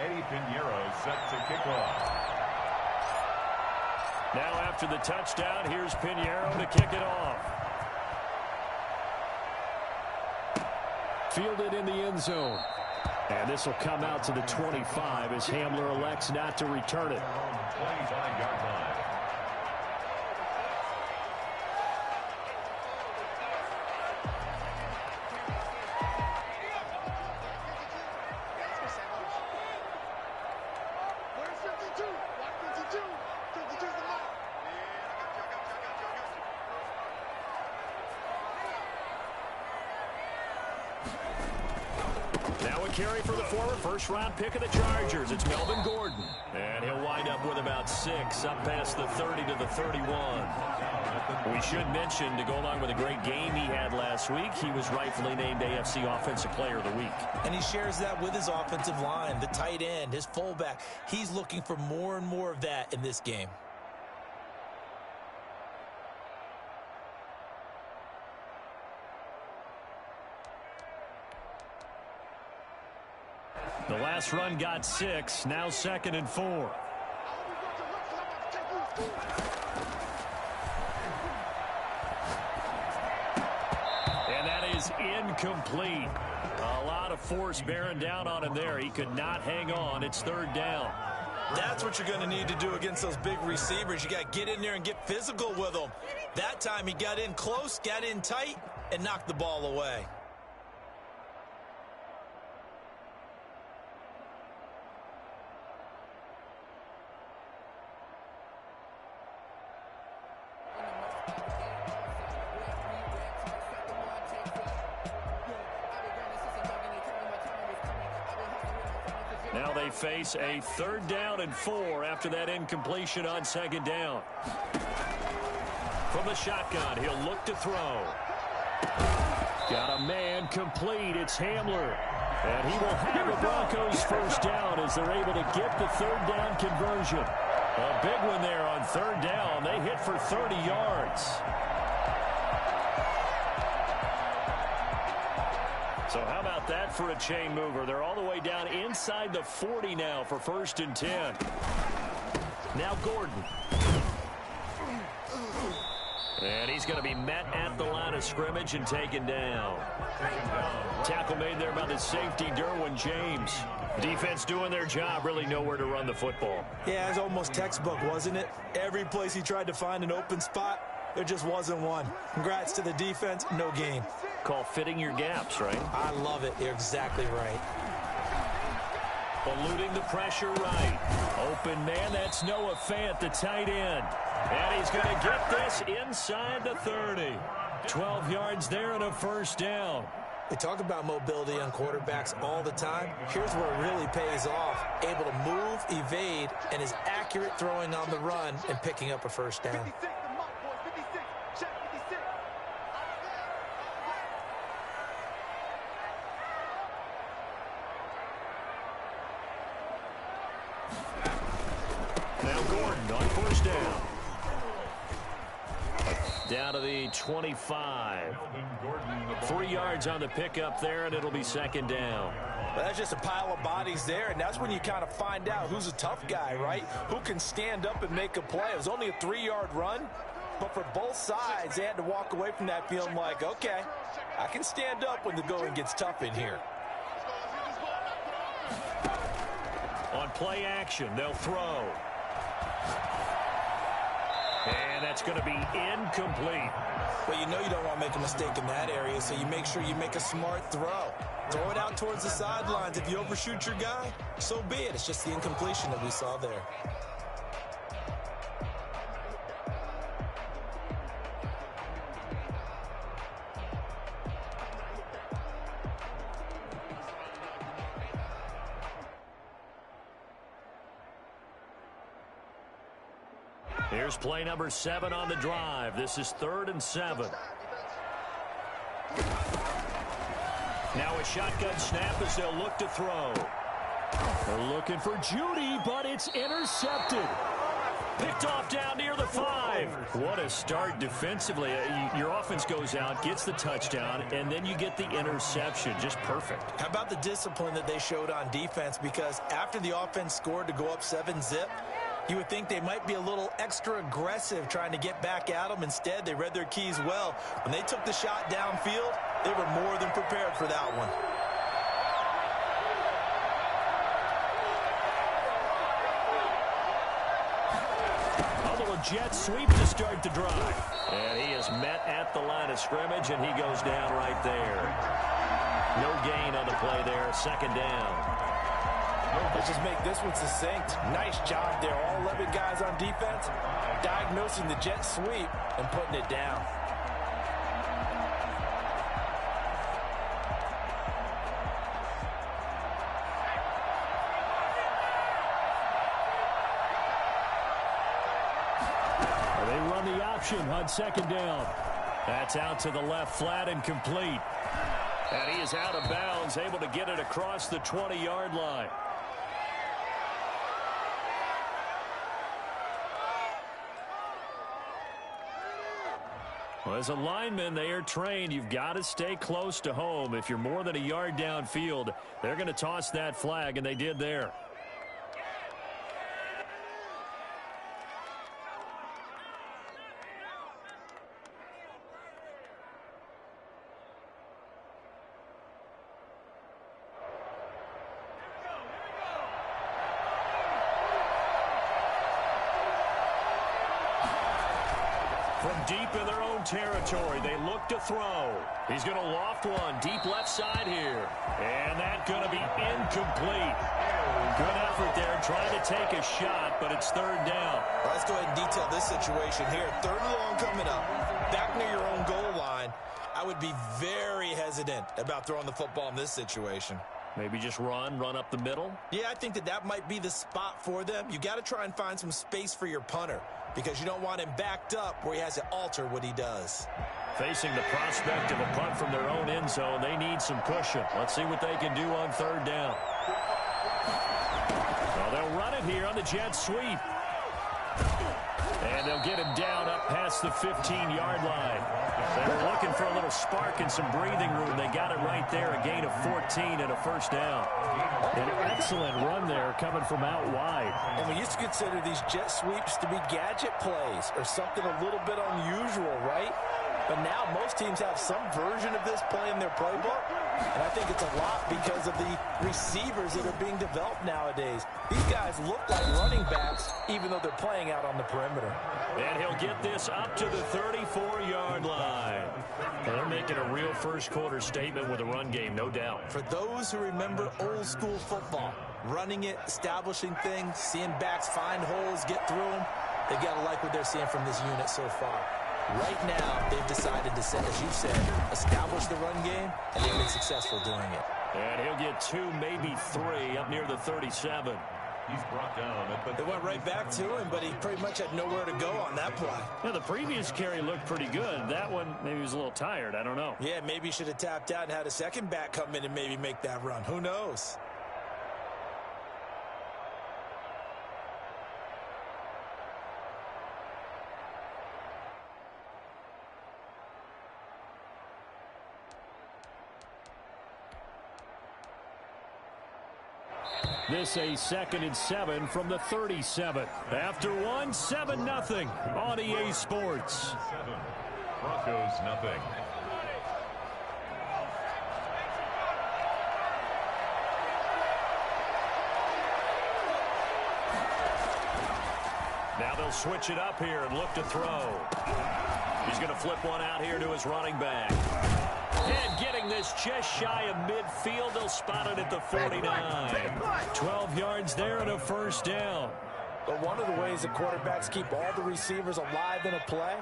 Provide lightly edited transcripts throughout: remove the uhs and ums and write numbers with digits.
Eddie Pinheiro set to kick off. Now after the touchdown, here's Pinheiro to kick it off. Fielded in the end zone. And this will come out to the 25 as Hamler elects not to return it. 25-yard line. Now a carry for the former first-round pick of the Chargers. It's Melvin Gordon. And he'll wind up with about 6, up past the 30 to the 31. We should mention, to go along with a great game he had last week, he was rightfully named AFC Offensive Player of the Week. And he shares that with his offensive line, the tight end, his fullback. He's looking for more and more of that in this game. The last run got 6, now 2nd and 4. And that is incomplete. A lot of force bearing down on him there. He could not hang on. It's 3rd down. That's what you're going to need to do against those big receivers. You got to get in there and get physical with them. That time he got in close, got in tight, and knocked the ball away. Now they face a 3rd down and 4 after that incompletion on 2nd down. From the shotgun, he'll look to throw. Got a man complete. It's Hamler. And he will have a Broncos first down as they're able to get the 3rd down conversion. A big one there on 3rd down. They hit for 30 yards. So how about that for a chain mover? They're all the way down inside the 40 now for 1st and 10. Now Gordon. And he's going to be met at the line of scrimmage and taken down. Tackle made there by the safety, Derwin James. Defense doing their job, really nowhere to run the football. Yeah, it's almost textbook, wasn't it? Every place he tried to find an open spot, there just wasn't one. Congrats to the defense, no gain. Call fitting your gaps, right? I love it. You're exactly right. Eluding the pressure right. Open man, that's Noah Fant, the tight end. And he's going to get this inside the 30. 12 yards there and a 1st down. We talk about mobility on quarterbacks all the time. Here's where it really pays off. Able to move, evade, and is accurate throwing on the run and picking up a 1st down. Now Gordon on 1st down. Down to the 25. 3 yards on the pickup there, and it'll be 2nd down. But that's just a pile of bodies there, and that's when you kind of find out who's a tough guy, right? Who can stand up and make a play. It was only a 3-yard run, but for both sides, they had to walk away from that feeling like, okay, I can stand up when the going gets tough in here. On play action, they'll throw. And that's going to be incomplete. Well, you know you don't want to make a mistake in that area, so you make sure you make a smart throw. Throw it out towards the sidelines. If you overshoot your guy, so be it. It's just the incompletion that we saw there. Here's play number 7 on the drive. This is 3rd and 7. Now a shotgun snap as they'll look to throw. They're looking for Judy, but it's intercepted. Picked off down near the 5. What a start defensively. Your offense goes out, gets the touchdown, and then you get the interception. Just perfect. How about the discipline that they showed on defense? Because after the offense scored to go up 7-zip, you would think they might be a little extra aggressive trying to get back at them. Instead, they read their keys well. When they took the shot downfield, they were more than prepared for that one. Jet sweep to start the drive. And he is met at the line of scrimmage, and he goes down right there. No gain on the play there. Second down. Let's just make this one succinct. Nice job there. All 11 guys on defense diagnosing the jet sweep and putting it down. On second down. That's out to the left, flat and complete. And he is out of bounds, able to get it across the 20-yard line. Well, as a lineman, they are trained. You've got to stay close to home. If you're more than a yard downfield, they're going to toss that flag, and they did there. From deep in their own territory, they look to throw. He's going to loft one deep left side here. And that's going to be incomplete. Good effort there, trying to take a shot, but it's third down. Well, let's go ahead and detail this situation here. Third and long coming up. Back near your own goal line. I would be very hesitant about throwing the football in this situation. Maybe just run up the middle? Yeah, I think that might be the spot for them. You got to try and find some space for your punter, because you don't want him backed up where he has to alter what he does. Facing the prospect of a punt from their own end zone, they need some cushion. Let's see what they can do on third down. Well, they'll run it here on the jet sweep. And they'll get him down up past the 15-yard line. They were looking for a little spark and some breathing room. They got it right there, a gain of 14 and a first down. An excellent run there coming from out wide. And we used to consider these jet sweeps to be gadget plays or something a little bit unusual, right? But now most teams have some version of this play in their playbook. And I think it's a lot because of the receivers that are being developed nowadays. These guys look like running backs even though they're playing out on the perimeter. And he'll get this up to the 34-yard line. They're making a real first-quarter statement with a run game, no doubt. For those who remember old-school football, running it, establishing things, seeing backs find holes, get through them, they've got to like what they're seeing from this unit so far. Right now, they've decided to, as you said, establish the run game, and they've been successful doing it. And he'll get 2, maybe 3 up near the 37. He's brought down. They went right back to him, but he pretty much had nowhere to go on that play. Yeah, the previous carry looked pretty good. That one, maybe he was a little tired. I don't know. Yeah, maybe he should have tapped out and had a second back come in and maybe make that run. Who knows? This a 2nd and 7 from the 37. After 1, 7-0 on EA Sports. Broncos nothing. Now they'll switch it up here and look to throw. He's going to flip one out here to his running back. And getting this just shy of midfield, they'll spot it at the 49. 12 yards there and a first down. But one of the ways that quarterbacks keep all the receivers alive in a play,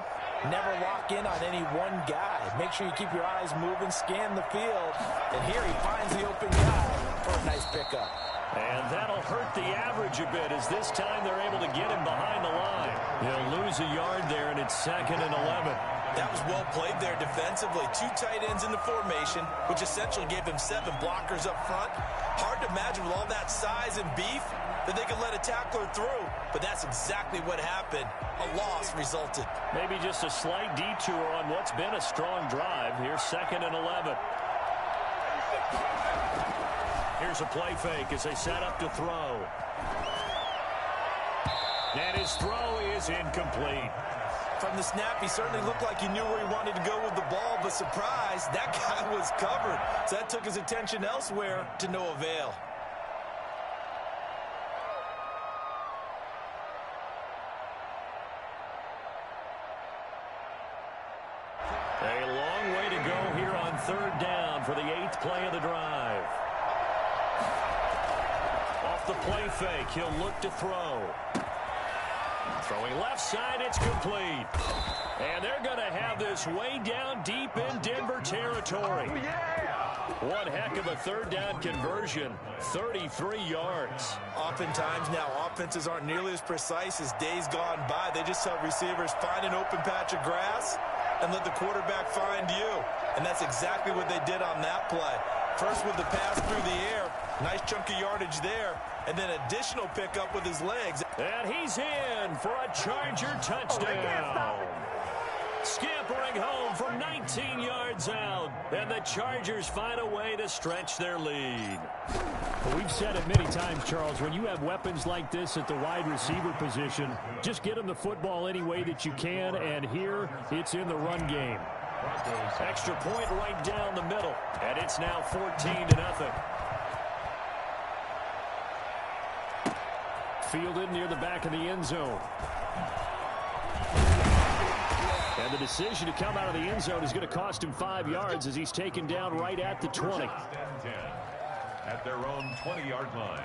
never lock in on any one guy. Make sure you keep your eyes moving, scan the field. And here he finds the open guy for a nice pickup. And that'll hurt the average a bit, as this time they're able to get him behind the line. He'll lose a yard there, and it's 2nd and 11. That was well played there defensively. 2 tight ends in the formation, which essentially gave him 7 blockers up front. Hard to imagine with all that size and beef that they could let a tackler through. but that's exactly what happened. A loss resulted. Maybe just a slight detour on what's been a strong drive. Here's 2nd and 11. Here's a play fake as they set up to throw. And his throw is incomplete. From the snap, he certainly looked like he knew where he wanted to go with the ball, but surprise, that guy was covered. So that took his attention elsewhere to no avail. A long way to go here on 3rd down for the 8th play of the drive. Off the play fake, he'll look to throw. Throwing left side, it's complete. And they're going to have this way down deep in Denver territory. One heck of a 3rd down conversion, 33 yards. Oftentimes now, offenses aren't nearly as precise as days gone by. They just tell receivers, find an open patch of grass and let the quarterback find you. And that's exactly what they did on that play. First with the pass through the air, nice chunk of yardage there, and then additional pickup with his legs. And he's in for a Charger touchdown. Scampering home from 19 yards out, and the Chargers find a way to stretch their lead. Well, we've said it many times, Charles, when you have weapons like this at the wide receiver position, just get them the football any way that you can, and here it's in the run game. Extra point right down the middle, and it's now 14-0. Fielded near the back of the end zone. And the decision to come out of the end zone is going to cost him 5 yards as he's taken down right at the 20. At their own 20-yard line.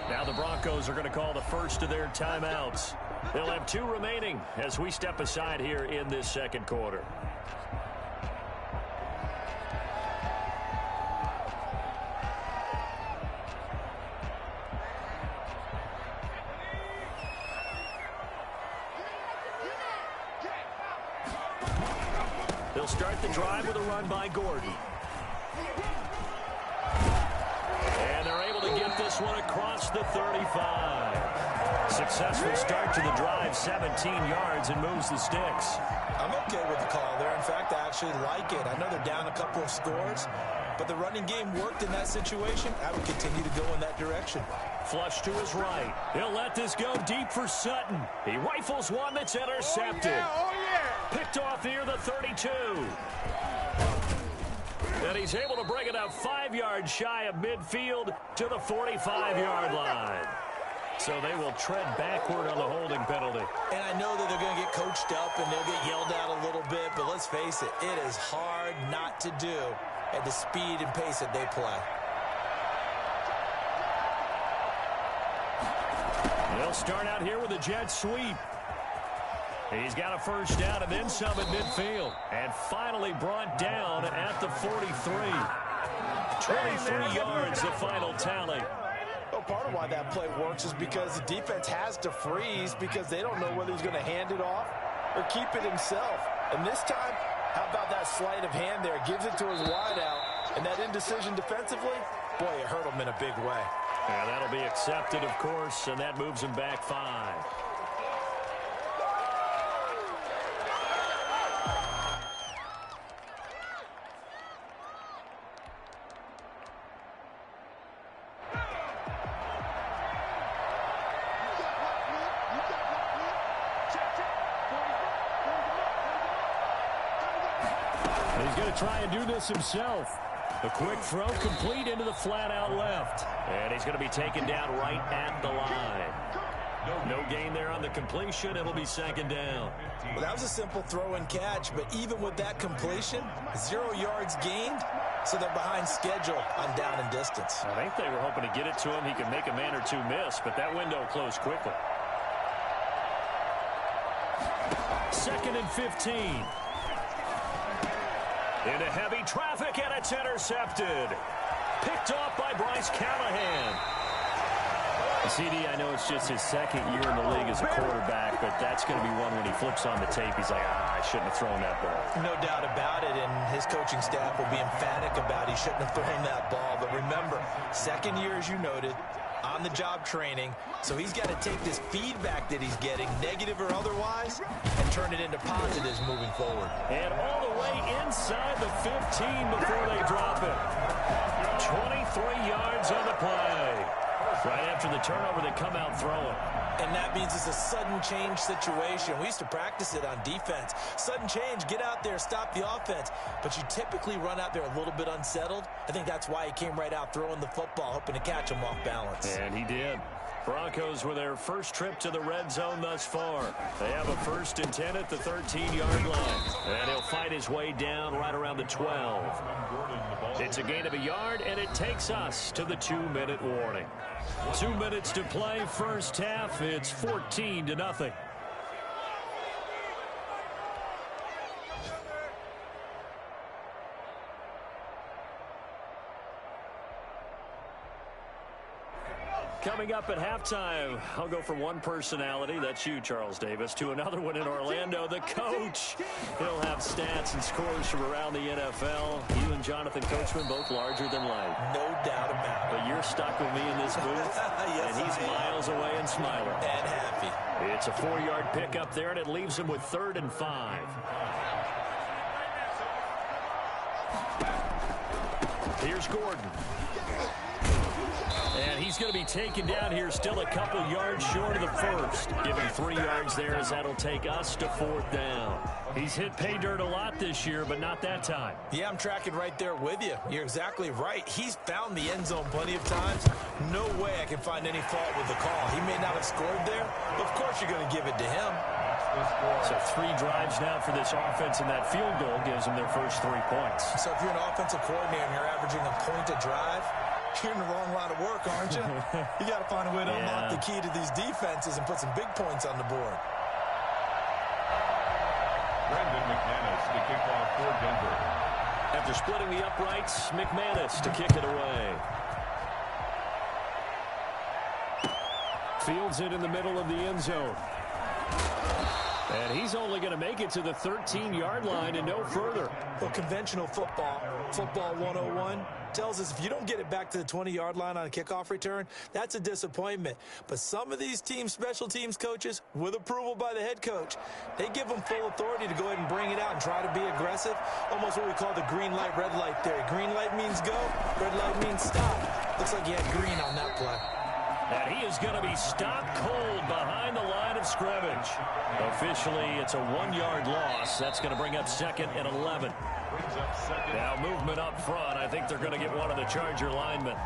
Now the Broncos are going to call the first of their timeouts. They'll have 2 remaining as we step aside here in this 2nd quarter. They'll start the drive with a run by Gordon. And they're able to get this one across the 35. Successful start to the drive, 17 yards, and moves the sticks. I'm okay with the call there. In fact, I actually like it. I know they're down a couple of scores, but the running game worked in that situation. I would continue to go in that direction. Flush to his right. He'll let this go deep for Sutton. He rifles one that's intercepted. Picked off near the 32. And he's able to bring it up 5 yards shy of midfield to the 45-yard line. So they will tread backward on the holding penalty. And I know that they're going to get coached up and they'll get yelled at a little bit, but let's face it, it is hard not to do at the speed and pace that they play. They'll start out here with a jet sweep. He's got a first down and then some at midfield. And finally brought down at the 43. 23 yards, the final tally. Well, part of why that play works is because the defense has to freeze because they don't know whether he's going to hand it off or keep it himself. And this time, how about that sleight of hand there? Gives it to his wideout. And that indecision defensively, boy, it hurt him in a big way. Yeah, that'll be accepted, of course, and that moves him back 5. He's going to try and do this himself. A quick throw complete into the flat out left. And he's going to be taken down right at the line. No gain there on the completion. It'll be 2nd down. Well, that was a simple throw and catch, but even with that completion, 0 yards gained, so they're behind schedule on down and distance. I think they were hoping to get it to him. He could make a man or two miss, but that window closed quickly. 2nd and 15. Into heavy traffic, and it's intercepted. Picked off by Bryce Callahan. CD, I know it's just his 2nd year in the league as a quarterback, but that's going to be one when he flips on the tape. He's like, I shouldn't have thrown that ball. No doubt about it, and his coaching staff will be emphatic about he shouldn't have thrown that ball. But remember, 2nd year, as you noted, on-the-job training. So he's got to take this feedback that he's getting, negative or otherwise, and turn it into positives moving forward. And all the way inside the 15 before they drop it. 23 yards on the play. Right after the turnover, they come out throwing. And that means it's a sudden change situation. We used to practice it on defense. Sudden change, get out there, stop the offense. But you typically run out there a little bit unsettled. I think that's why he came right out throwing the football, hoping to catch him off balance. And he did. Broncos with their first trip to the red zone thus far. They have a 1st and 10 at the 13-yard line. And he'll fight his way down right around the 12. It's a gain of a yard, and it takes us to the 2-minute warning. 2 minutes to play, first half. It's 14-0. Coming up at halftime, I'll go from one personality, that's you, Charles Davis, to another one in Orlando, the coach. He'll have stats and scores from around the NFL. You and Jonathan Coachman, both larger than life. No doubt about it. But you're stuck with me in this booth, yes, and he's miles away and smiling. And happy. It's a 4-yard pickup there, and it leaves him with 3rd and 5. Here's Gordon. And he's going to be taken down here, still a couple yards short of the first. Give him 3 yards there, as that'll take us to 4th down. He's hit pay dirt a lot this year, but not that time. Yeah, I'm tracking right there with you. You're exactly right. He's found the end zone plenty of times. No way I can find any fault with the call. He may not have scored there, but of course you're going to give it to him. So 3 drives now for this offense, and that field goal gives them their first 3 points. So if you're an offensive coordinator and you're averaging a point a drive, you're in the wrong line of work, aren't you? You got to find a way to unlock the key to these defenses and put some big points on the board. Brandon McManus to kick off for Denver. After splitting the uprights, McManus to kick it away. Fields it in the middle of the end zone. And he's only going to make it to the 13-yard line and no further. Well, conventional football 101, tells us if you don't get it back to the 20-yard line on a kickoff return, that's a disappointment. But some of these teams, special teams coaches, with approval by the head coach, they give them full authority to go ahead and bring it out and try to be aggressive. Almost what we call the green light, red light theory. Green light means go, red light means stop. Looks like he had green on that play. And he is going to be stopped cold behind the line of scrimmage. Officially, it's a 1-yard loss. That's going to bring up 2nd and 11. Now movement up front. I think they're going to get one of the Charger linemen.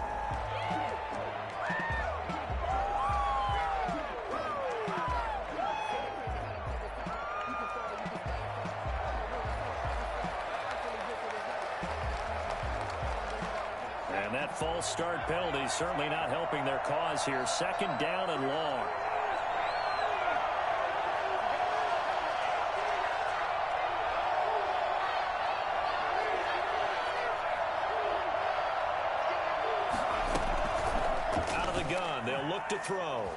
And that false start penalty certainly not helping their cause here. 2nd down and long. Out of the gun, they'll look to throw.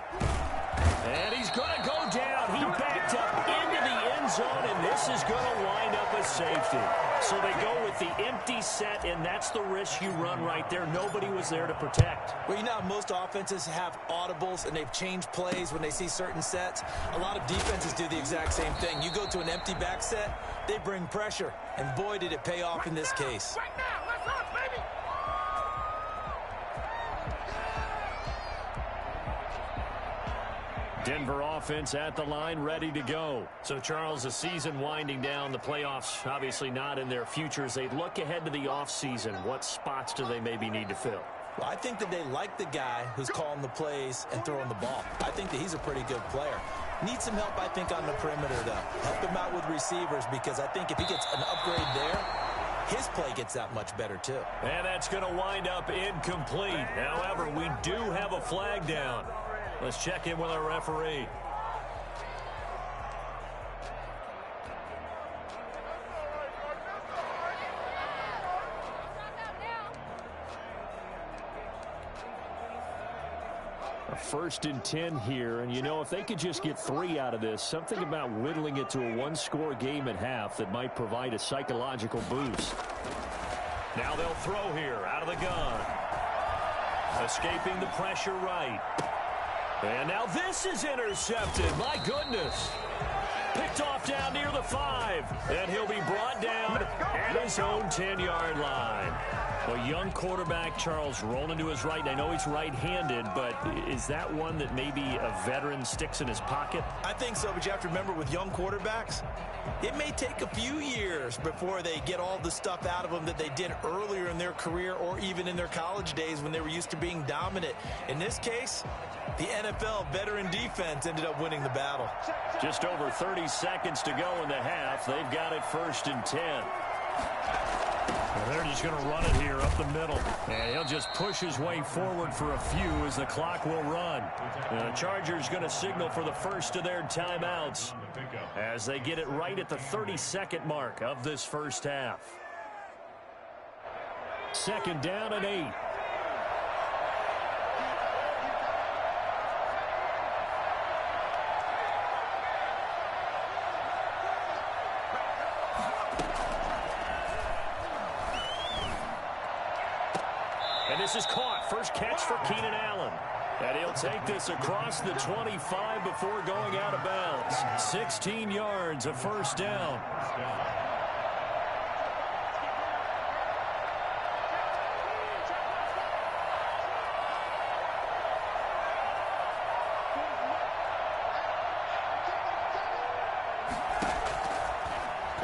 And he's going to go down. He backed up into the end zone, and this is going to wind up a safety. So they go with the empty set, and that's the risk you run right there. Nobody was there to protect. Well, you know how most offenses have audibles, and they've changed plays when they see certain sets. A lot of defenses do the exact same thing. You go to an empty back set, they bring pressure, and boy, did it pay off in this case. Right now, let's run, baby! Denver offense at the line, ready to go. So, Charles, the season winding down, the playoffs obviously not in their future. As they look ahead to the offseason, what spots do they maybe need to fill? Well, I think that they like the guy who's calling the plays and throwing the ball. I think that he's a pretty good player. Needs some help, I think, on the perimeter, though. Help him out with receivers, because I think if he gets an upgrade there, his play gets that much better, too. And that's going to wind up incomplete. However, we do have a flag down. Let's check in with our referee. A 1st and 10 here, and you know, if they could just get 3 out of this, something about whittling it to a 1-score game at half that might provide a psychological boost. Now they'll throw here out of the gun. Escaping the pressure right. And now this is intercepted. My goodness. Picked off down near the 5. And he'll be brought down at his own 10-yard line. A young quarterback, Charles, rolling to his right. I know he's right-handed, but is that one that maybe a veteran sticks in his pocket? I think so, but you have to remember with young quarterbacks, it may take a few years before they get all the stuff out of them that they did earlier in their career or even in their college days when they were used to being dominant. In this case, the NFL veteran defense ended up winning the battle. Just over 30 seconds to go in the half. They've got it 1st and 10. Well, they're just going to run it here up the middle. And he'll just push his way forward for a few as the clock will run. The Chargers going to signal for the first of their timeouts as they get it right at the 32nd mark of this first half. 2nd down and 8. This is caught. First catch for Keenan Allen. And he'll take this across the 25 before going out of bounds. 16 yards, a first down.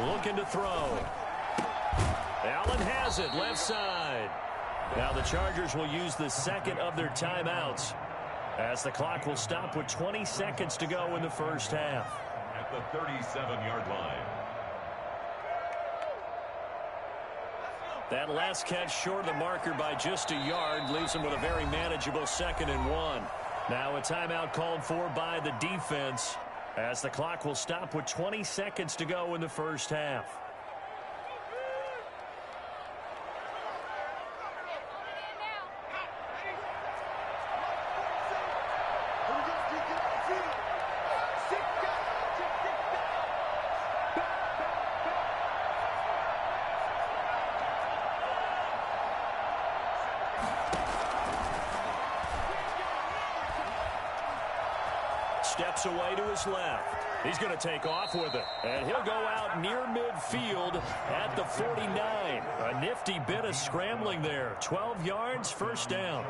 Looking to throw. Allen has it, left side. Now the Chargers will use the second of their timeouts as the clock will stop with 20 seconds to go in the first half. At the 37-yard line. That last catch short of the marker by just a yard leaves him with a very manageable 2nd and 1. Now a timeout called for by the defense as the clock will stop with 20 seconds to go in the first half. Steps away to his left. He's going to take off with it. And he'll go out near midfield at the 49. A nifty bit of scrambling there. 12 yards, first down.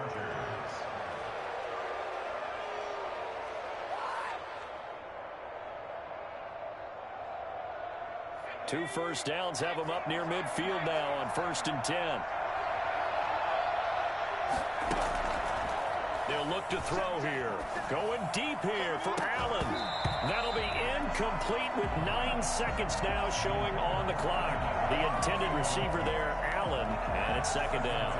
Two first downs have him up near midfield now on 1st and 10. They'll look to throw here. Going deep here for Allen. That'll be incomplete with 9 seconds now showing on the clock. The intended receiver there, Allen, and it's 2nd down.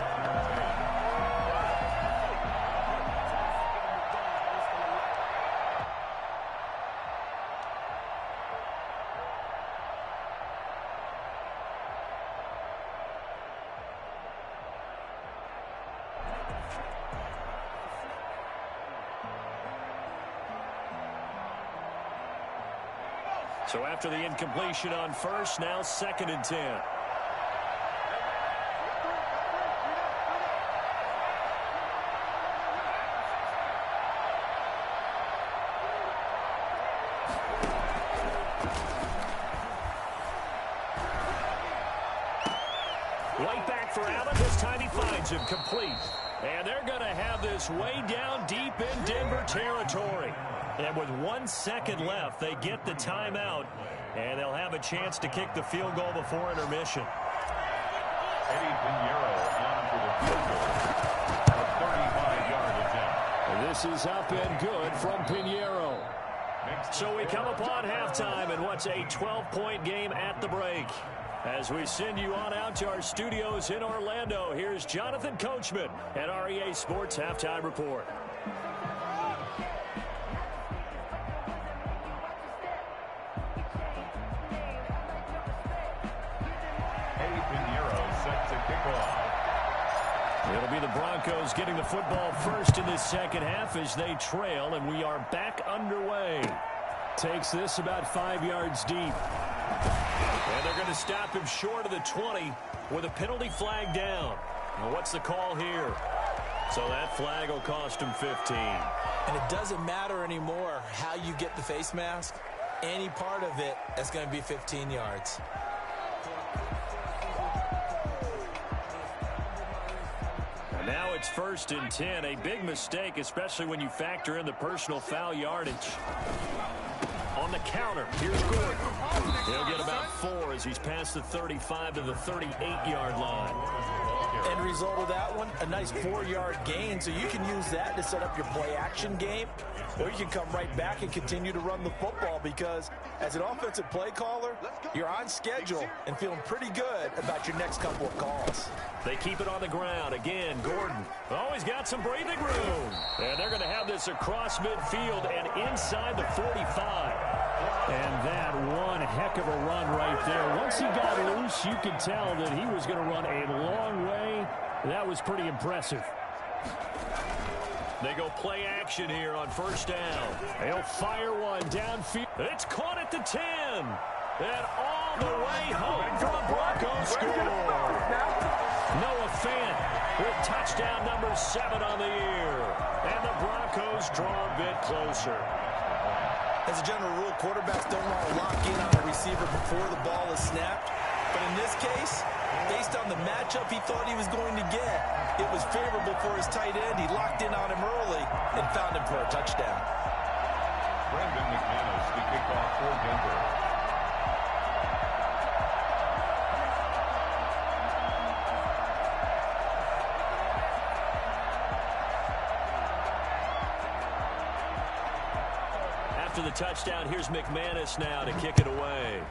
So after the incompletion on first, now 2nd and 10. Right back for Allen. This time he finds him complete. And they're going to have this way down deep in Denver territory. And with 1 second left, they get the timeout, and they'll have a chance to kick the field goal before intermission. Eddie Pinheiro on for the field goal. A 35-yard attempt. And this is up and good from Pinheiro. So we come upon halftime in what's a 12-point game at the break. As we send you on out to our studios in Orlando, here's Jonathan Coachman at REA Sports Halftime Report. It'll be the Broncos getting the football first in this second half as they trail, and we are back underway. Takes this about 5 yards deep. And they're going to stop him short of the 20 with a penalty flag down. Now what's the call here? So that flag will cost him 15. And it doesn't matter anymore how you get the face mask. Any part of it, that's going to be 15 yards. Now it's 1st and 10. A big mistake, especially when you factor in the personal foul yardage. On the counter, here's Gordon. He'll get about 4 as he's past the 35 to the 38-yard line. End result of that one, a nice 4-yard gain. So you can use that to set up your play-action game, or you can come right back and continue to run the football because as an offensive play caller, you're on schedule and feeling pretty good about your next couple of calls. They keep it on the ground. Again, Gordon. Oh, he's got some breathing room. And they're going to have this across midfield and inside the 45. And that one heck of a run right there. Once he got loose, you could tell that he was going to run a long way. That was pretty impressive. They go play action here on 1st down. They'll fire one downfield. It's caught at the 10. And all the way home for the Broncos score. Noah Fant with touchdown number 7 on the year. And the Broncos draw a bit closer. As a general rule, quarterbacks don't want to lock in on a receiver before the ball is snapped. But in this case, based on the matchup he thought he was going to get, it was favorable for his tight end. He locked in on him early and found him for a touchdown. Brandon McManus, the kickoff for Denver. After the touchdown, here's McManus now to kick it away.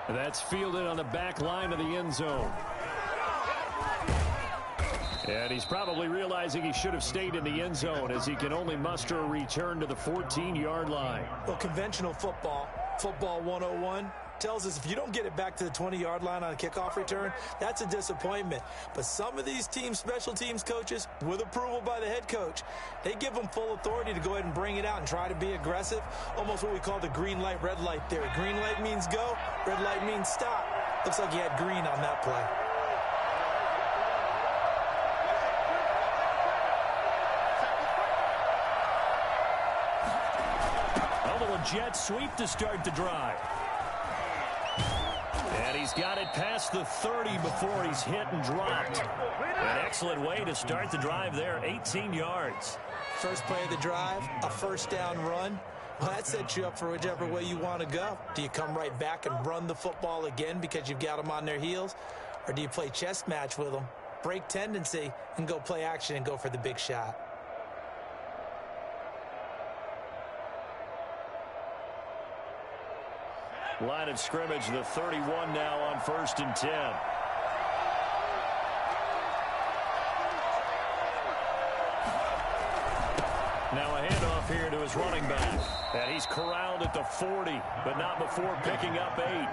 That's fielded on the back line of the end zone. And he's probably realizing he should have stayed in the end zone as he can only muster a return to the 14-yard line. Well, conventional football 101, tells us if you don't get it back to the 20-yard line on a kickoff return, that's a disappointment. But some of these special teams coaches, with approval by the head coach, they give them full authority to go ahead and bring it out and try to be aggressive, almost what we call the green light, red light theory. Green light means go, red light means stop. Looks like he had green on that play. A little jet sweep to start the drive. And he's got it past the 30 before he's hit and dropped. An excellent way to start the drive there, 18 yards. First play of the drive, a 1st down run. Well, that sets you up for whichever way you want to go. Do you come right back and run the football again because you've got them on their heels? Or do you play chess match with them, break tendency, and go play action and go for the big shot? Line of scrimmage, the 31 now on 1st and 10. Now a handoff here to his running back. And he's corralled at the 40, but not before picking up 8.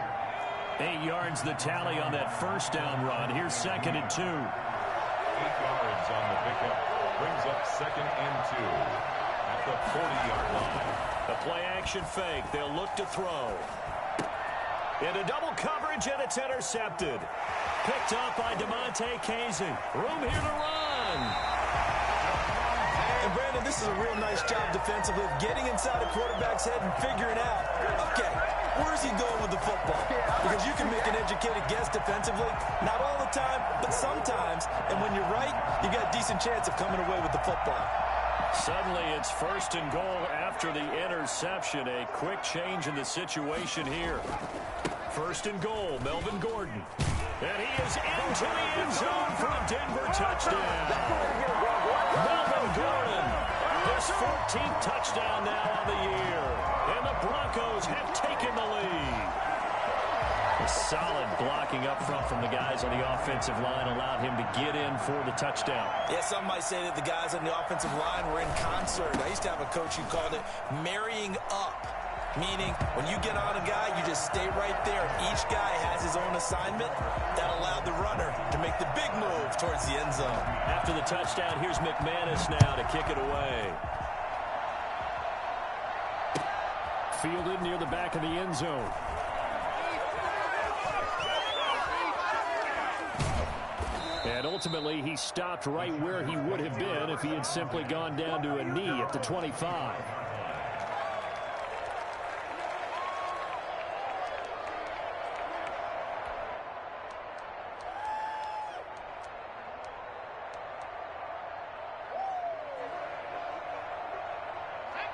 8 yards the tally on that 1st down run. Here's 2nd and 2. 8 yards on the pickup. Brings up 2nd and 2 at the 40-yard line. A play-action fake. They'll look to throw. Into double coverage, and it's intercepted. Picked up by DeMonte Casey. Room here to run. And, Brandon, this is a real nice job defensively of getting inside a quarterback's head and figuring out, okay, where's he going with the football? Because you can make an educated guess defensively. Not all the time, but sometimes. And when you're right, you got a decent chance of coming away with the football. Suddenly it's 1st and goal after the interception. A quick change in the situation here. 1st and goal, Melvin Gordon. And he is into the end zone for a Denver touchdown. Melvin Gordon, his 14th touchdown now on the year. And the Broncos have taken the lead. A solid blocking up front from the guys on the offensive line allowed him to get in for the touchdown. Yeah, some might say that the guys on the offensive line were in concert. I used to have a coach who called it marrying up, meaning when you get on a guy, you just stay right there. Each guy has his own assignment. That allowed the runner to make the big move towards the end zone. After the touchdown, here's McManus now to kick it away. Fielded near the back of the end zone. And ultimately, he stopped right where he would have been if he had simply gone down to a knee at the 25.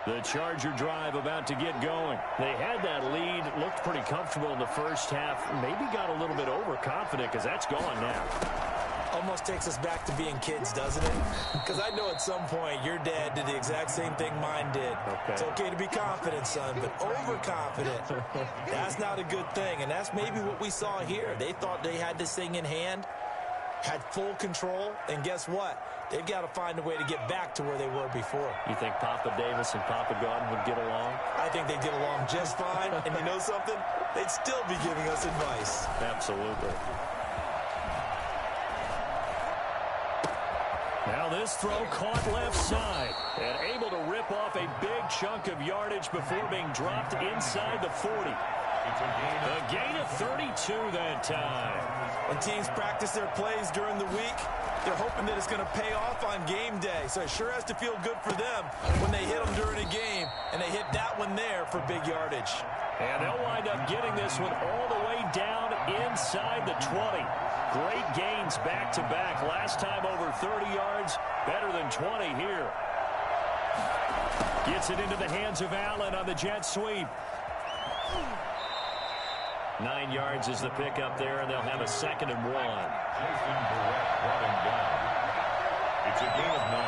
The Charger drive about to get going. They had that lead, looked pretty comfortable in the first half, maybe got a little bit overconfident because that's gone now. Almost takes us back to being kids, doesn't it? Because I know at some point your dad did the exact same thing mine did. Okay. It's okay to be confident, son, but overconfident, that's not a good thing. And that's maybe what we saw here. They thought they had this thing in hand, had full control, and guess what? They've got to find a way to get back to where they were before. You think Papa Davis and Papa Gordon would get along? I think they get along just fine. And you know something? They'd still be giving us advice. Absolutely. Now this throw caught left side and able to rip off a big chunk of yardage before being dropped inside the 40. A gain of 32 that time. When teams practice their plays during the week, they're hoping that it's going to pay off on game day. So it sure has to feel good for them when they hit them during a game, and they hit that one there for big yardage. And they'll wind up getting this one all the way down inside the 20. Great gains back-to-back. Last time over 30 yards, better than 20 here. Gets it into the hands of Allen on the jet sweep. 9 yards is the pickup there, and they'll have a 2nd and 1. Jason Barrett brought him down. It's a gain of 9.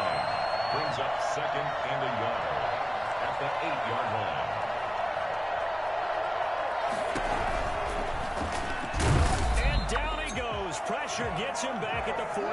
Brings up 2nd and a yard at the 8-yard line. And down he goes. Pressure gets him back at the 14.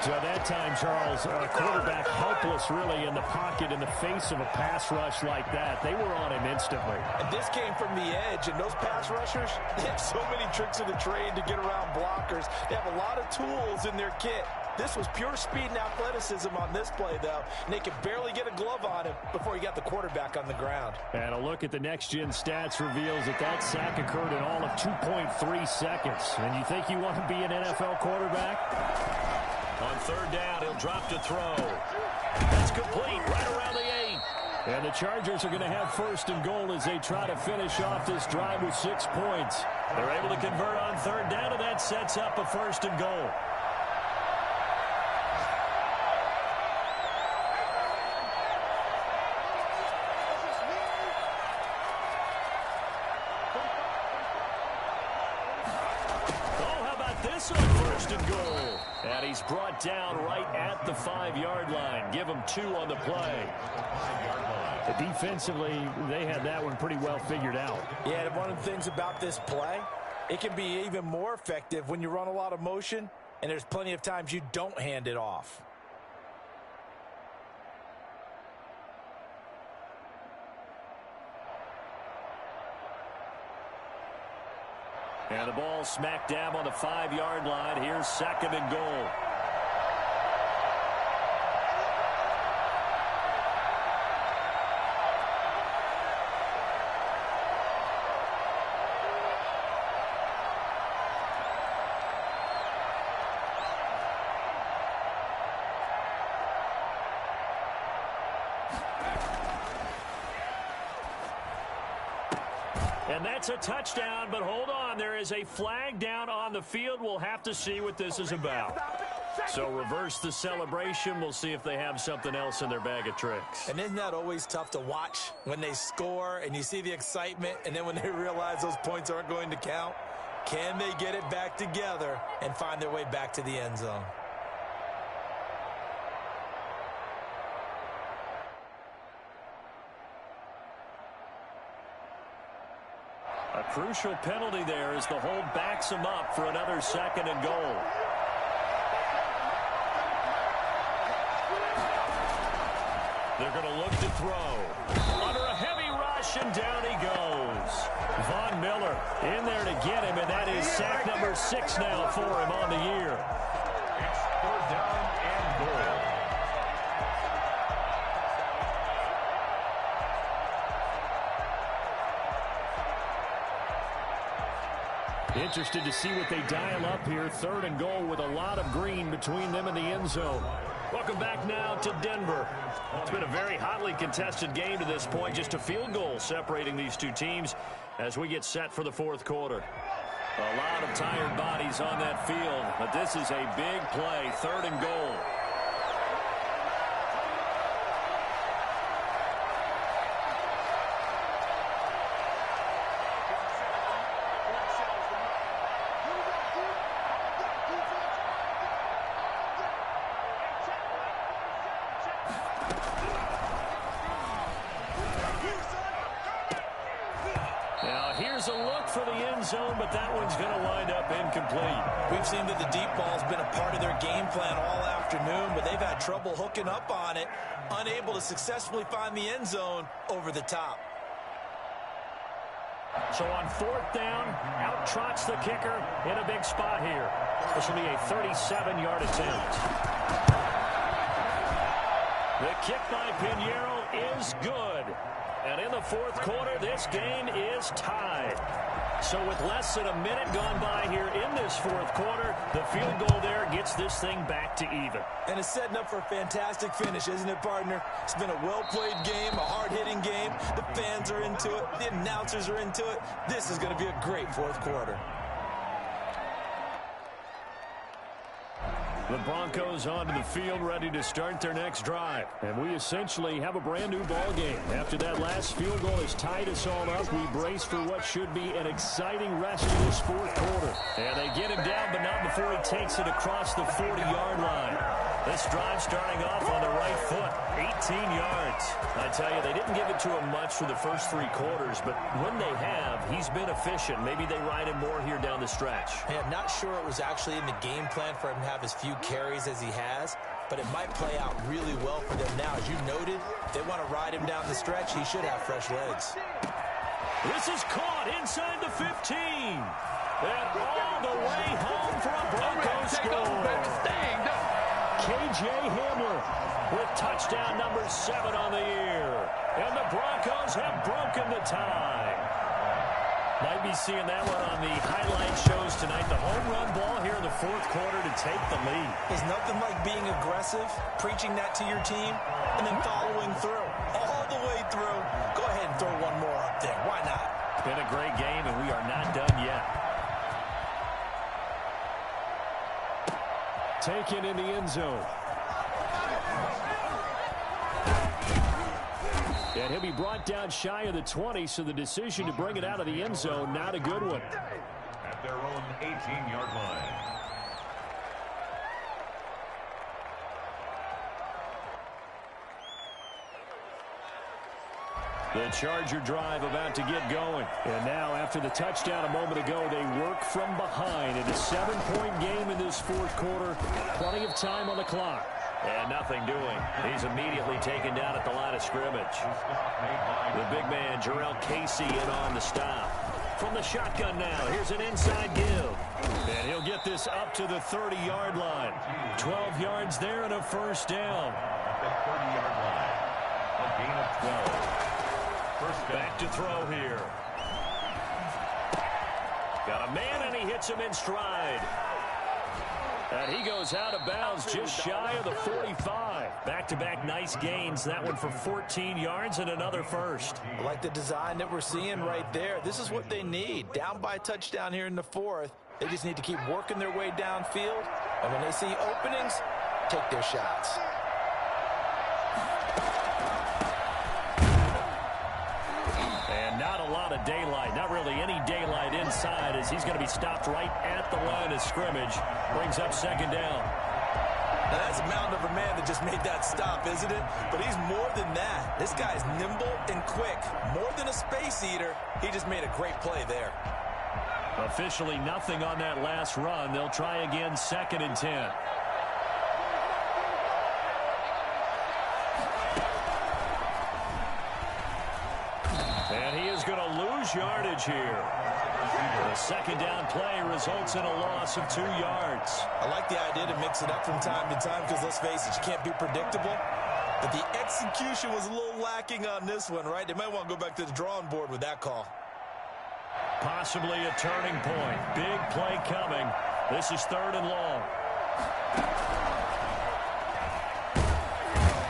So that time, Charles, a quarterback helpless really in the pocket in the face of a pass rush like that. They were on him instantly. And this came from the edge, and those pass rushers, they have so many tricks of the trade to get around blockers. They have a lot of tools in their kit. This was pure speed and athleticism on this play, though, and they could barely get a glove on him before he got the quarterback on the ground. And a look at the next-gen stats reveals that sack occurred in all of 2.3 seconds. And you think you want to be an NFL quarterback? On 3rd down, he'll drop to throw. That's complete right around the 8. And the Chargers are going to have 1st and goal as they try to finish off this drive with 6 points. They're able to convert on 3rd down, and that sets up a 1st and goal. On 1st and goal. And he's brought down right at the 5-yard line. Give him 2 on the play. Defensively, they had that one pretty well figured out. Yeah, and one of the things about this play, it can be even more effective when you run a lot of motion, and there's plenty of times you don't hand it off. And the ball smack dab on the 5-yard line. Here's 2nd and goal. And that's a touchdown, but hold on. There is a flag down on the field. We'll have to see what this is about. So reverse the celebration. We'll see if they have something else in their bag of tricks. And isn't that always tough to watch when they score and you see the excitement, and then when they realize those points aren't going to count? Can they get it back together and find their way back to the end zone? A crucial penalty there as the hold backs him up for another 2nd and goal. They're going to look to throw. Under a heavy rush, and down he goes. Von Miller in there to get him, and that is sack number 6 now for him on the year. It's 3rd down and goal. Interested to see what they dial up here. 3rd and goal with a lot of green between them and the end zone. Welcome back now to Denver. It's been a very hotly contested game to this point. Just a field goal separating these two teams as we get set for the 4th quarter. A lot of tired bodies on that field, but this is a big play. 3rd and goal. But that one's going to wind up incomplete. We've seen that the deep ball's been a part of their game plan all afternoon, but they've had trouble hooking up on it, unable to successfully find the end zone over the top. So on 4th down, out trots the kicker in a big spot here. This will be a 37-yard attempt. The kick by Pinheiro is good. And in the 4th quarter, this game is tied. So with less than a minute gone by here in this 4th quarter, the field goal there gets this thing back to even. And it's setting up for a fantastic finish, isn't it, partner? It's been a well-played game, a hard-hitting game. The fans are into it. The announcers are into it. This is going to be a great 4th quarter. The Broncos onto the field, ready to start their next drive. And we essentially have a brand-new ball game. After that last field goal has tied us all up, we brace for what should be an exciting rest of this 4th quarter. And they get him down, but not before he takes it across the 40-yard line. This drive starting off on the right foot, 18 yards. I tell you, they didn't give it to him much for the first 3 quarters, but when they have, he's been efficient. Maybe they ride him more here down the stretch. Hey, I'm not sure it was actually in the game plan for him to have as few carries as he has, but it might play out really well for them now. As you noted, if they want to ride him down the stretch, he should have fresh legs. This is caught inside the 15. And all the way home for a Broncos score. KJ Hamler with touchdown number 7 on the year. And the Broncos have broken the tie. Might be seeing that one on the highlight shows tonight. The home run ball here in the 4th quarter to take the lead. There's nothing like being aggressive, preaching that to your team, and then following through. All the way through. Go ahead and throw one more up there. Why not? Been a great game, and we are not done yet. Taken in the end zone. And he'll be brought down shy of the 20, so the decision to bring it out of the end zone, not a good one. At their own 18-yard line. The Charger drive about to get going. And now, after the touchdown a moment ago, they work from behind in a 7-point game in this 4th quarter. Plenty of time on the clock. And nothing doing. He's immediately taken down at the line of scrimmage. The big man, Jarrell Casey, in on the stop. From the shotgun now, here's an inside give. And he'll get this up to the 30-yard line. 12 yards there and a first down. The 30-yard line. A gain of 12. Back to throw here. Got a man, and he hits him in stride. And he goes out of bounds just shy of the 45. Back-to-back nice gains. That one for 14 yards and another first. I like the design that we're seeing right there. This is what they need. Down by a touchdown here in the 4th. They just need to keep working their way downfield. And when they see openings, take their shots. Not a lot of daylight, not really any daylight inside, as he's going to be stopped right at the line of scrimmage. Brings up 2nd down. Now that's a mountain of a man that just made that stop, isn't it? But he's more than that. This guy's nimble and quick. More than a space eater, he just made a great play there. Officially nothing on that last run. They'll try again, 2nd and 10. And he is going to lose yardage here. The 2nd down play results in a loss of 2 yards. I like the idea to mix it up from time to time because, let's face it, you can't be predictable. But the execution was a little lacking on this one, right? They might want to go back to the drawing board with that call. Possibly a turning point. Big play coming. This is 3rd and long.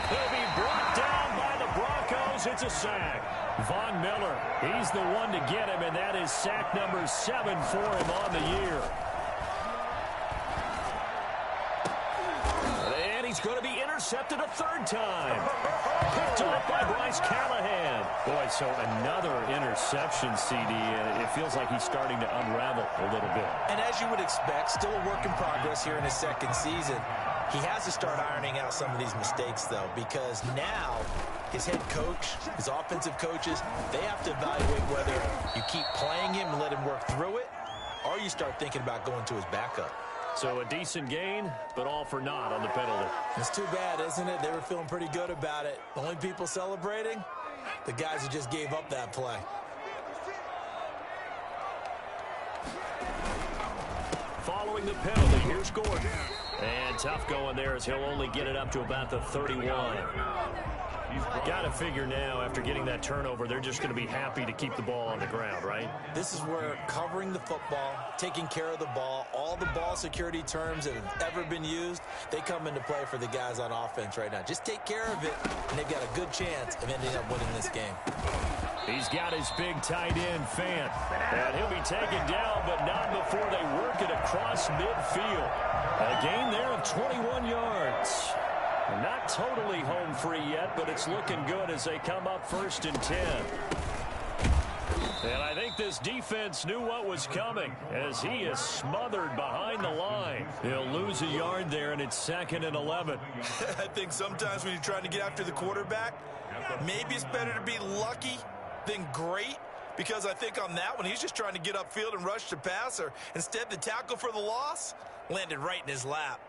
He'll be brought down by the Broncos. It's a sack. Von Miller, he's the one to get him, and that is sack number 7 for him on the year. And he's going to be intercepted a 3rd time. Picked off by Bryce Callahan. Boy, so another interception, CD, and it feels like he's starting to unravel a little bit. And as you would expect, still a work in progress here in his 2nd season. He has to start ironing out some of these mistakes, though, because now his head coach, his offensive coaches, they have to evaluate whether you keep playing him and let him work through it, or you start thinking about going to his backup. So a decent gain, but all for naught on the penalty. It's too bad, isn't it? They were feeling pretty good about it. The only people celebrating, the guys who just gave up that play. Following the penalty, here's Gordon. And tough going there as he'll only get it up to about the 31. Got to figure now, after getting that turnover, they're just going to be happy to keep the ball on the ground, right? This is where covering the football, taking care of the ball, all the ball security terms that have ever been used, they come into play for the guys on offense right now. Just take care of it, and they've got a good chance of ending up winning this game. He's got his big tight end, Fant. And he'll be taken down, but not before they work it across midfield. A gain there of 21 yards. Not totally home free yet, but it's looking good as they come up 1st and 10. And I think this defense knew what was coming as he is smothered behind the line. He'll lose a yard there, and it's 2nd and 11. I think sometimes when you're trying to get after the quarterback, maybe it's better to be lucky than great, because I think on that one, he's just trying to get upfield and rush the passer. Instead, the tackle for the loss landed right in his lap.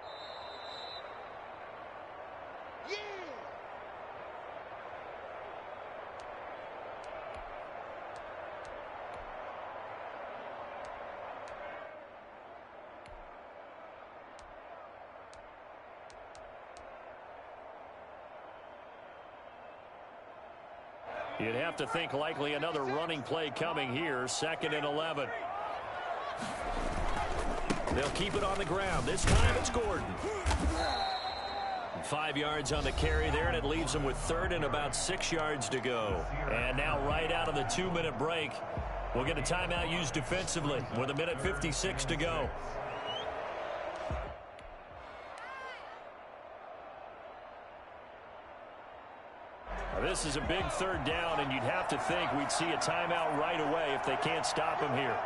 You'd have to think likely another running play coming here. 2nd and 11. They'll keep it on the ground. This time it's Gordon. 5 yards on the carry there, and it leaves them with 3rd and about 6 yards to go. And now right out of the 2-minute break, we'll get a timeout used defensively with 1:56 to go. This is a big 3rd down, and you'd have to think we'd see a timeout right away if they can't stop him here.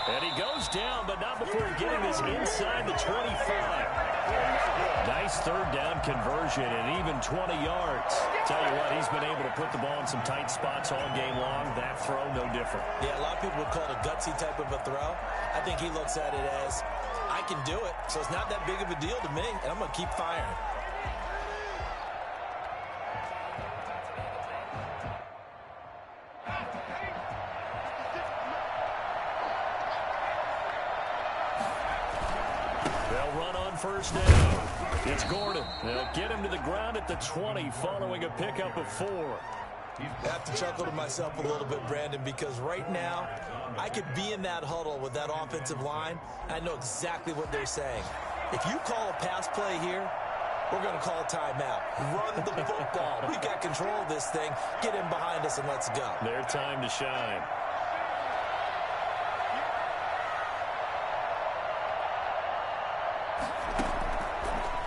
And he goes down, but not before getting this inside the 25. Nice 3rd down conversion and even 20 yards. Tell you what, he's been able to put the ball in some tight spots all game long. That throw, no different. Yeah, a lot of people would call it a gutsy type of a throw. I think he looks at it as, I can do it, so it's not that big of a deal to me, and I'm going to keep firing. They'll run on 1st down. It's Gordon. They'll get him to the ground at the 20 following a pickup of 4. I have to chuckle to myself a little bit, Brandon, because right now I could be in that huddle with that offensive line. I know exactly what they're saying. If you call a pass play here, we're going to call timeout. Run the football. We've got control of this thing. Get in behind us and let's go. Their time to shine.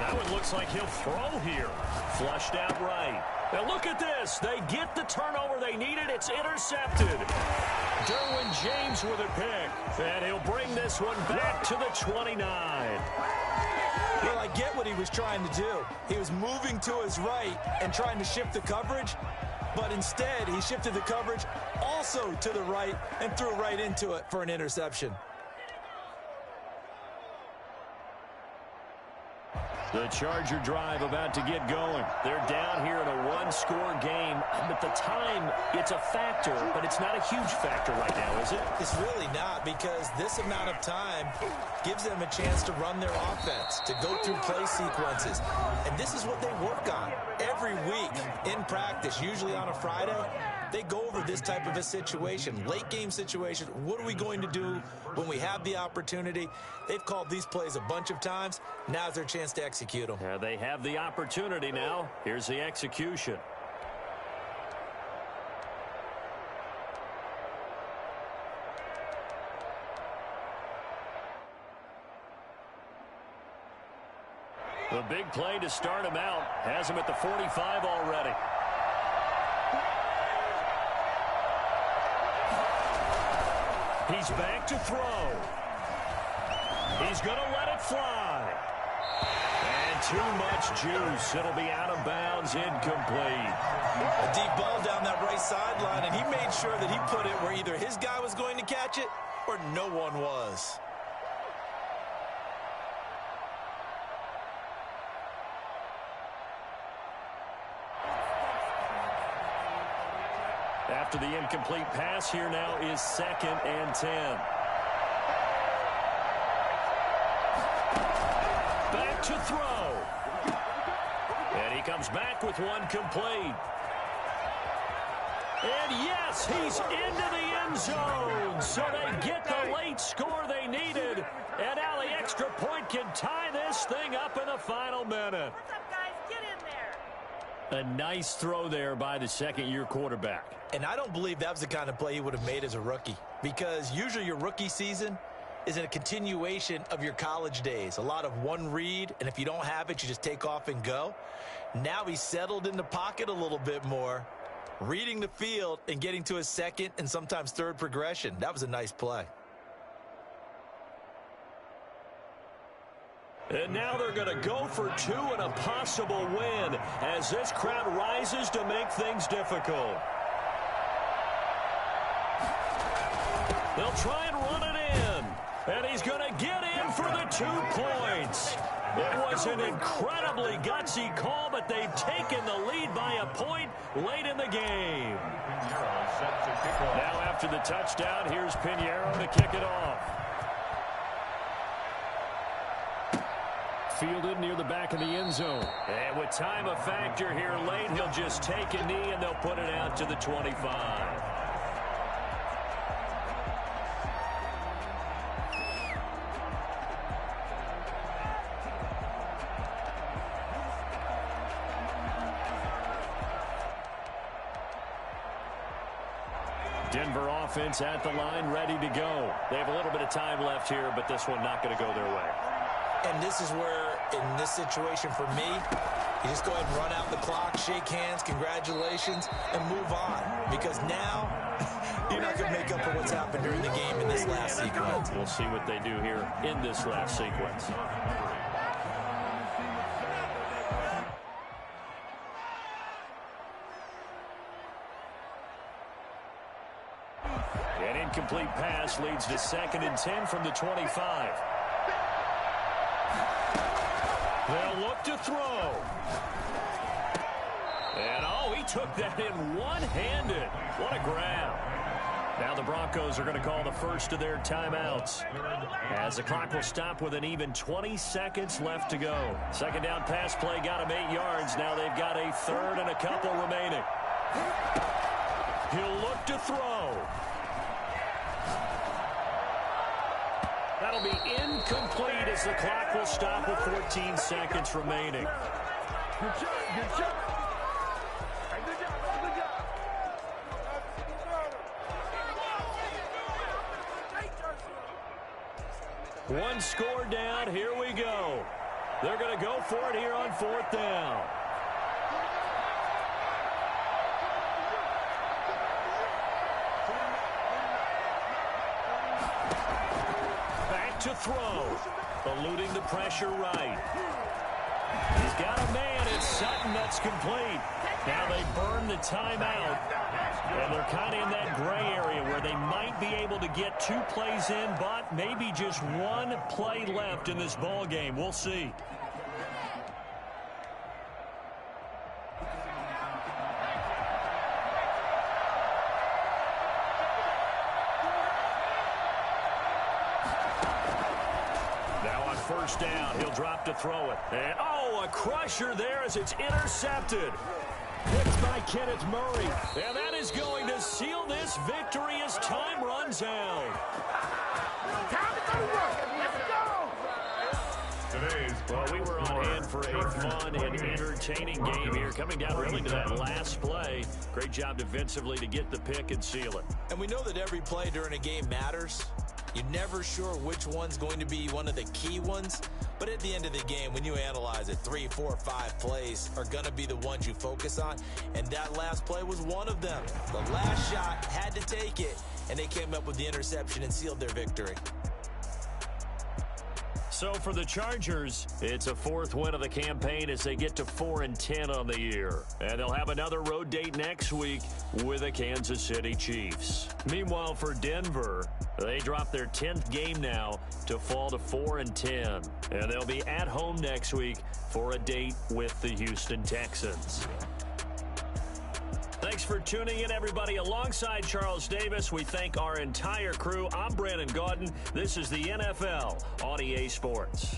That one looks like he'll throw here. Flushed out right. Now look at this. They get the turnover they needed. It's intercepted. Derwin James with a pick. And he'll bring this one back to the 29. Well, I get what he was trying to do. He was moving to his right and trying to shift the coverage. But instead, he shifted the coverage also to the right and threw right into it for an interception. The Charger drive about to get going. They're down here in a one-score game. At the time, it's a factor, but it's not a huge factor right now, is it? It's really not, because this amount of time gives them a chance to run their offense, to go through play sequences. And this is what they work on every week in practice, usually on a Friday. They go over this type of a situation, late game situation. What are we going to do when we have the opportunity? They've called these plays a bunch of times. Now's their chance to execute them. They have the opportunity now. Here's the execution. The big play to start him out has him at the 45 already. He's back to throw. He's going to let it fly. And too much juice. It'll be out of bounds, incomplete. A deep ball down that right sideline, and he made sure that he put it where either his guy was going to catch it or no one was. After the incomplete pass, here now is 2nd and 10. Back to throw. And he comes back with one complete. And yes, he's into the end zone. So they get the late score they needed. And now the extra point can tie this thing up in the final minute. What's up, guys? Get in there. A nice throw there by the second-year quarterback. And I don't believe that was the kind of play he would have made as a rookie, because usually your rookie season is in a continuation of your college days. A lot of one read, and if you don't have it, you just take off and go. Now he's settled in the pocket a little bit more, reading the field and getting to his second and sometimes third progression. That was a nice play. And now they're going to go for two and a possible win as this crowd rises to make things difficult. They'll try and run it in. And he's going to get in for the 2 points. It was an incredibly gutsy call, but they've taken the lead by a point late in the game. Now after the touchdown, here's Pinheiro to kick it off. Fielded near the back of the end zone. And with time a factor here late, he'll just take a knee and they'll put it out to the 25. Denver offense at the line, ready to go. They have a little bit of time left here, but this one not going to go their way. And this is where, in this situation for me, you just go ahead and run out the clock, shake hands, congratulations, and move on. Because now, you're not going to make up for what's happened during the game in this last sequence. We'll see what they do here in this last sequence. An incomplete pass leads to 2nd and 10 from the 25. They'll look to throw. And, oh, he took that in one-handed. What a grab. Now the Broncos are going to call the first of their timeouts, as the clock will stop with an even 20 seconds left to go. Second down pass play got him 8 yards. Now they've got a third and a couple remaining. He'll look to throw. That'll be incomplete as the clock will stop with 14 seconds remaining. Good job. Good job. Good job. Good job. One score down. Here we go. They're going to go for it here on 4th down. To throw, eluding the pressure right. He's got a man. It's Sutton. That's complete. Now they burn the timeout, and they're kind of in that gray area where they might be able to get 2 plays in, but maybe just 1 play left in this ball game. We'll see. first down. He'll drop to throw it. And, oh, a crusher there as it's intercepted. Picked by Kenneth Murray. And that is going to seal this victory as time runs out. Well, we were on hand for a fun and entertaining game here. Coming down really to that last play. Great job defensively to get the pick and seal it. And we know that every play during a game matters. You're never sure which one's going to be one of the key ones. But at the end of the game, when you analyze it, 3, 4, 5 plays are going to be the ones you focus on. And that last play was one of them. The last shot had to take it, and they came up with the interception and sealed their victory. So for the Chargers, it's a 4th win of the campaign as they get to 4-10 on the year. And they'll have another road date next week with the Kansas City Chiefs. Meanwhile, for Denver, they drop their 10th game now to fall to 4-10. And they'll be at home next week for a date with the Houston Texans. Thanks for tuning in, everybody. Alongside Charles Davis, we thank our entire crew. I'm Brandon Gaudin. This is the NFL on EA Sports.